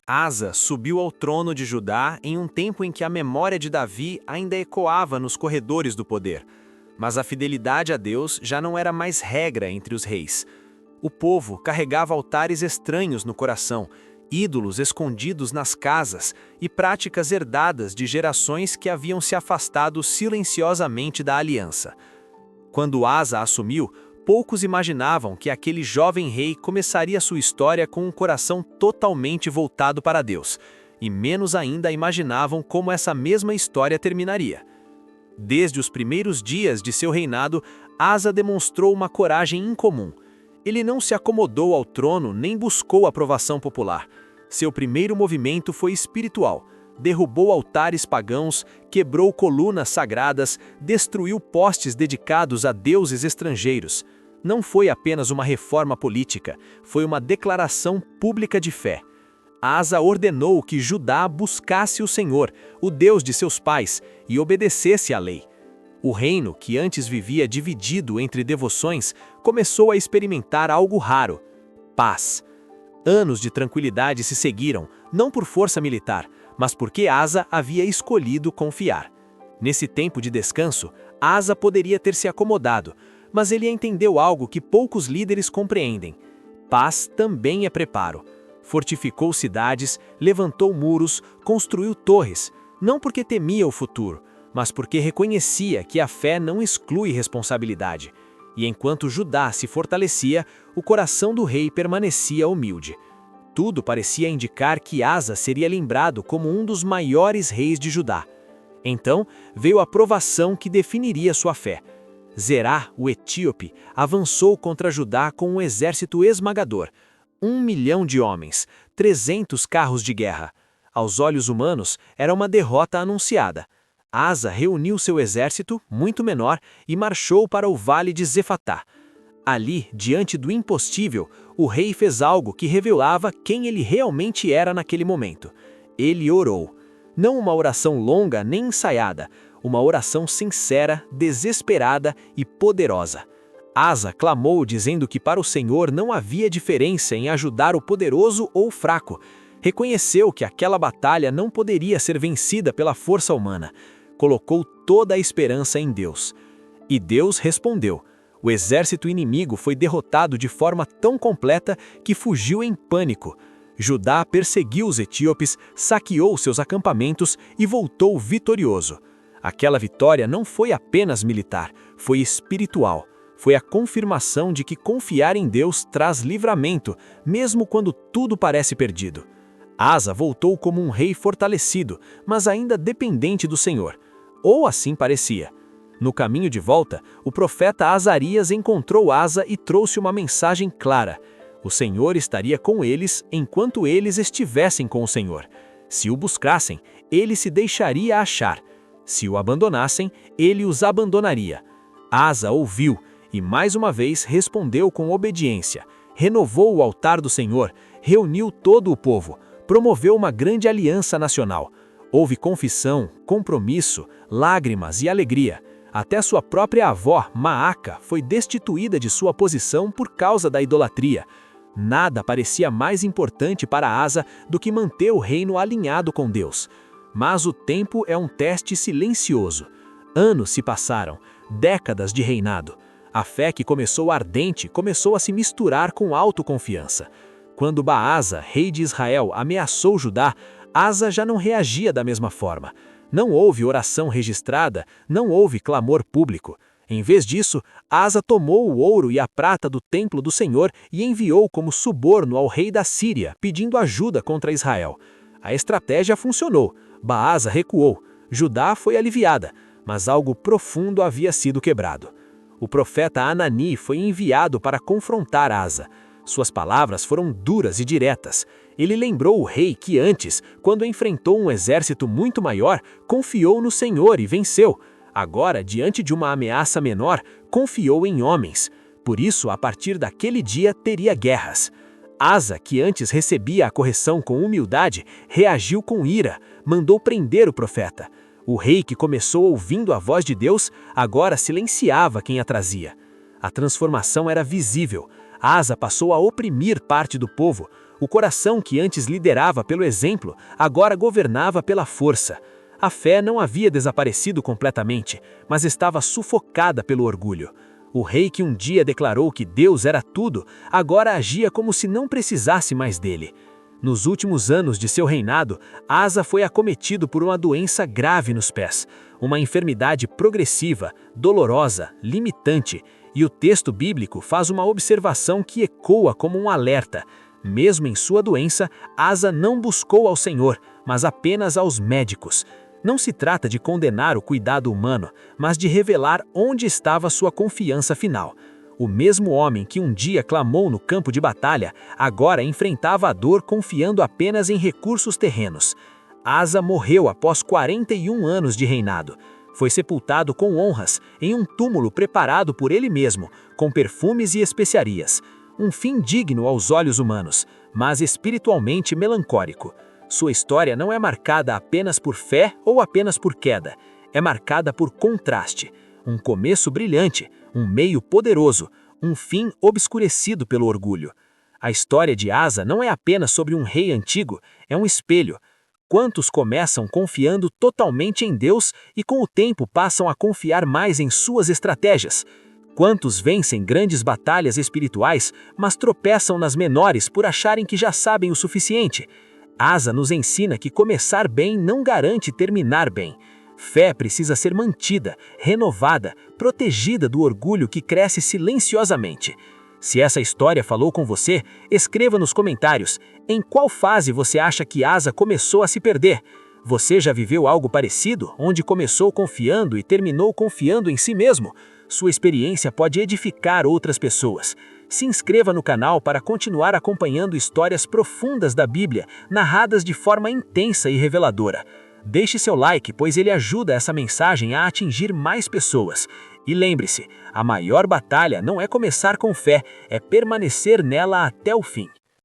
Asa subiu ao trono de Judá em um tempo em que a memória de Davi ainda ecoava nos corredores do poder. Mas a fidelidade a Deus já não era mais regra entre os reis. O povo carregava altares estranhos no coração, ídolos escondidos nas casas e práticas herdadas de gerações que haviam se afastado silenciosamente da aliança. Quando Asa assumiu, poucos imaginavam que aquele jovem rei começaria sua história com um coração totalmente voltado para Deus, e menos ainda imaginavam como essa mesma história terminaria. Desde os primeiros dias de seu reinado, Asa demonstrou uma coragem incomum. Ele não se acomodou ao trono nem buscou aprovação popular. Seu primeiro movimento foi espiritual. Derrubou altares pagãos, quebrou colunas sagradas, destruiu postes dedicados a deuses estrangeiros. Não foi apenas uma reforma política, foi uma declaração pública de fé. Asa ordenou que Judá buscasse o Senhor, o Deus de seus pais, e obedecesse à lei. O reino, que antes vivia dividido entre devoções, começou a experimentar algo raro: paz. Anos de tranquilidade se seguiram, não por força militar, mas porque Asa havia escolhido confiar. Nesse tempo de descanso, Asa poderia ter se acomodado, mas ele entendeu algo que poucos líderes compreendem: paz também é preparo. Fortificou cidades, levantou muros, construiu torres, não porque temia o futuro, mas porque reconhecia que a fé não exclui responsabilidade. E enquanto Judá se fortalecia, o coração do rei permanecia humilde. Tudo parecia indicar que Asa seria lembrado como um dos maiores reis de Judá. Então veio a provação que definiria sua fé. Zerá, o etíope, avançou contra Judá com um exército esmagador. 1 milhão de homens, 300 carros de guerra. Aos olhos humanos, era uma derrota anunciada. Asa reuniu seu exército, muito menor, e marchou para o vale de Zefatá. Ali, diante do impossível, o rei fez algo que revelava quem ele realmente era naquele momento. Ele orou. Não uma oração longa nem ensaiada, uma oração sincera, desesperada e poderosa. Asa clamou dizendo que para o Senhor não havia diferença em ajudar o poderoso ou o fraco. Reconheceu que aquela batalha não poderia ser vencida pela força humana. Colocou toda a esperança em Deus. E Deus respondeu. O exército inimigo foi derrotado de forma tão completa que fugiu em pânico. Judá perseguiu os etíopes, saqueou seus acampamentos e voltou vitorioso. Aquela vitória não foi apenas militar, foi espiritual. Foi a confirmação de que confiar em Deus traz livramento, mesmo quando tudo parece perdido. Asa voltou como um rei fortalecido, mas ainda dependente do Senhor. Ou assim parecia. No caminho de volta, o profeta Azarias encontrou Asa e trouxe uma mensagem clara. O Senhor estaria com eles enquanto eles estivessem com o Senhor. Se o buscassem, ele se deixaria achar. Se o abandonassem, ele os abandonaria. Asa ouviu e mais uma vez respondeu com obediência. Renovou o altar do Senhor, reuniu todo o povo, promoveu uma grande aliança nacional. Houve confissão, compromisso, lágrimas e alegria. Até sua própria avó, Maaca, foi destituída de sua posição por causa da idolatria. Nada parecia mais importante para Asa do que manter o reino alinhado com Deus. Mas o tempo é um teste silencioso. Anos se passaram, décadas de reinado. A fé que começou ardente começou a se misturar com autoconfiança. Quando Baasa, rei de Israel, ameaçou Judá, Asa já não reagia da mesma forma. Não houve oração registrada, não houve clamor público. Em vez disso, Asa tomou o ouro e a prata do templo do Senhor e enviou como suborno ao rei da Síria, pedindo ajuda contra Israel. A estratégia funcionou. Baasa recuou. Judá foi aliviada, mas algo profundo havia sido quebrado. O profeta Anani foi enviado para confrontar Asa. Suas palavras foram duras e diretas. Ele lembrou o rei que antes, quando enfrentou um exército muito maior, confiou no Senhor e venceu. Agora, diante de uma ameaça menor, confiou em homens. Por isso, a partir daquele dia, teria guerras. Asa, que antes recebia a correção com humildade, reagiu com ira, mandou prender o profeta. O rei que começou ouvindo a voz de Deus, agora silenciava quem a trazia. A transformação era visível. Asa passou a oprimir parte do povo. O coração que antes liderava pelo exemplo, agora governava pela força. A fé não havia desaparecido completamente, mas estava sufocada pelo orgulho. O rei que um dia declarou que Deus era tudo, agora agia como se não precisasse mais dele. Nos últimos anos de seu reinado, Asa foi acometido por uma doença grave nos pés, uma enfermidade progressiva, dolorosa, limitante, e o texto bíblico faz uma observação que ecoa como um alerta. Mesmo em sua doença, Asa não buscou ao Senhor, mas apenas aos médicos. Não se trata de condenar o cuidado humano, mas de revelar onde estava sua confiança final. O mesmo homem que um dia clamou no campo de batalha, agora enfrentava a dor confiando apenas em recursos terrenos. Asa morreu após 41 anos de reinado. Foi sepultado com honras, em um túmulo preparado por ele mesmo, com perfumes e especiarias. Um fim digno aos olhos humanos, mas espiritualmente melancólico. Sua história não é marcada apenas por fé ou apenas por queda. É marcada por contraste. Um começo brilhante, um meio poderoso, um fim obscurecido pelo orgulho. A história de Asa não é apenas sobre um rei antigo, é um espelho. Quantos começam confiando totalmente em Deus e com o tempo passam a confiar mais em suas estratégias? Quantos vencem grandes batalhas espirituais, mas tropeçam nas menores por acharem que já sabem o suficiente? Asa nos ensina que começar bem não garante terminar bem. Fé precisa ser mantida, renovada, protegida do orgulho que cresce silenciosamente. Se essa história falou com você, escreva nos comentários em qual fase você acha que Asa começou a se perder. Você já viveu algo parecido, onde começou confiando e terminou confiando em si mesmo? Sua experiência pode edificar outras pessoas. Se inscreva no canal para continuar acompanhando histórias profundas da Bíblia, narradas de forma intensa e reveladora. Deixe seu like, pois ele ajuda essa mensagem a atingir mais pessoas. E lembre-se, a maior batalha não é começar com fé, é permanecer nela até o fim.